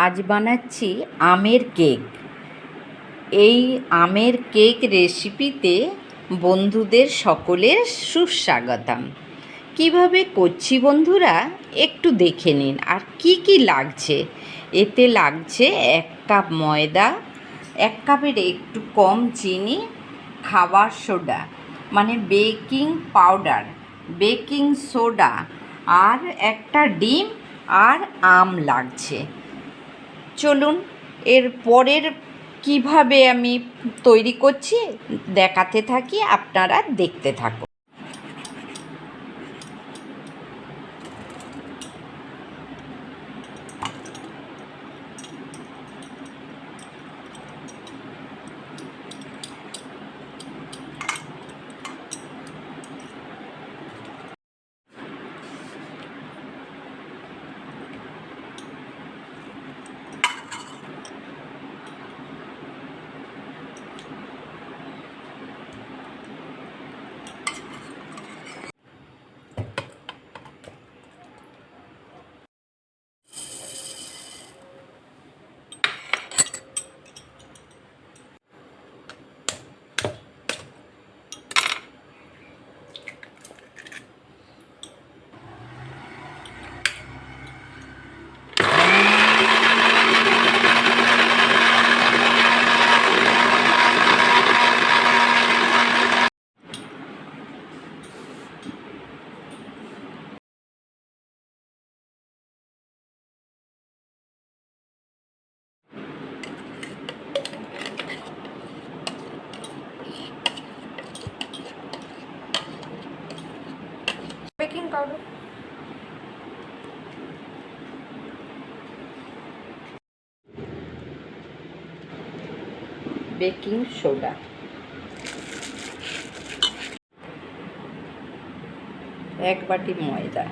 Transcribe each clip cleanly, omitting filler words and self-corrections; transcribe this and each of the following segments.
আজ বানাচ্ছি আমের কেক। এই আমের কেক রেসিপিতে বন্ধুদের সকলের সুস্বাগতম। কিভাবে করছি বন্ধুরা একটু দেখে নিন। আর কি কি লাগছে, এতে লাগছে 1 কাপ ময়দা, 1 কাপের একটু কম চিনি, খাবার সোডা মানে বেকিং পাউডার, বেকিং সোডা, আর একটা ডিম আর আম লাগছে। চলুন এর পরের কীভাবে আমি তৈরি করছি দেখাতে থাকি, আপনারা দেখতে থাকুন। বেকিং পাউডার, বেকিং সোডা, 1 বাটি ময়দা,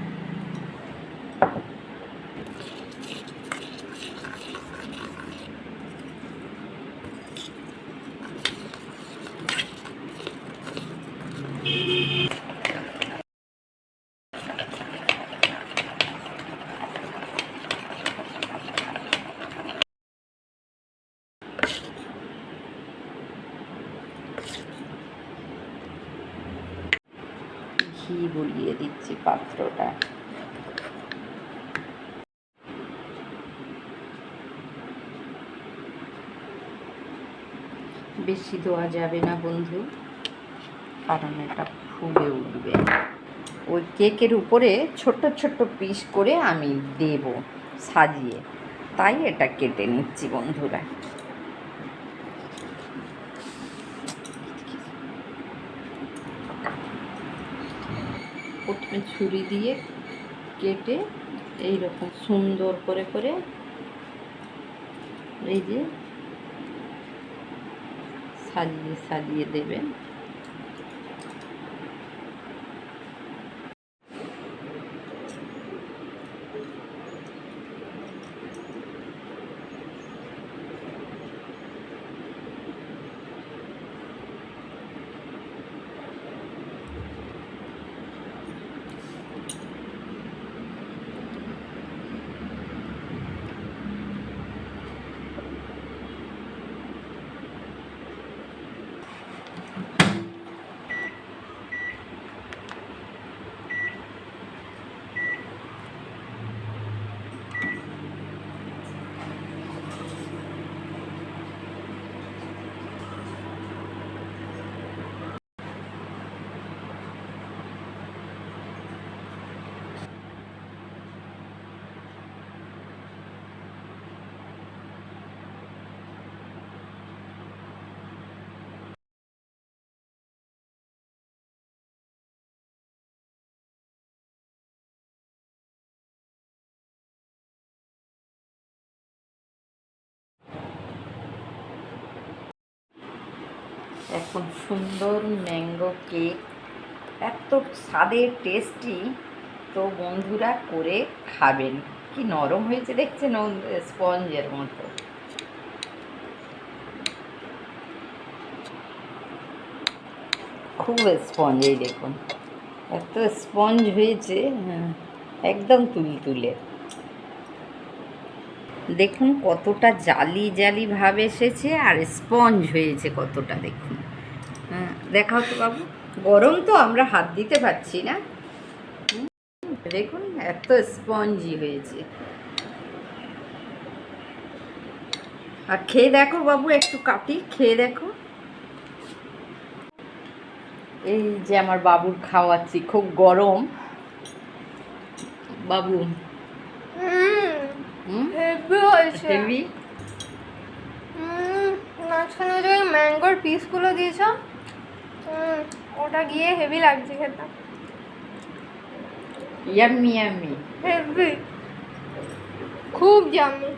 ঘি বুলিয়ে দিচ্ছি পাত্রটা। বেশি দেওয়া যাবে না বন্ধু, কারণ এটা ফুলে উঠবে। ওই কেকের উপরে ছোট্ট ছোট্ট পিস করে আমি দেব সাজিয়ে, তাই এটা কেটে নিচ্ছি বন্ধুরা। প্রথমে ছুরি দিয়ে কেটে এই রকম সুন্দর করে করে এই যে সাজিয়ে সাজিয়ে দেবেন। এখন সুন্দর ম্যাঙ্গো কেক, এত স্বাদের টেস্টি, তো বন্ধুরা করে খাবেন। কি নরম হয়েছে দেখছেন, স্পঞ্জের মতো। খুব স্পঞ্জ, এই দেখুন এত স্পঞ্জ হয়েছে, একদম তুলতুলে। দেখুন কতটা জালি জালি ভাব এসেছে আর স্পঞ্জ হয়েছে কতটা, দেখুন। হ্যাঁ, দেখাও তো বাবু। গরম তো, আমরা হাত দিতে পারছি না। দেখুন এত স্পঞ্জি হয়েছে। আর খেয়ে দেখো বাবু, একটু কাটি, খেয়ে দেখো। এই যে আমার বাবুর খাওয়াচ্ছি, খুব গরম বাবু। হেভি হয়েছে। হেভি। মাঝখানে যে ম্যাঙ্গোর পিসগুলো দিয়েছ, ওটা গিয়ে হেভি লাগছে খেতে। Yummy yummy. হেভি, খুব জামি।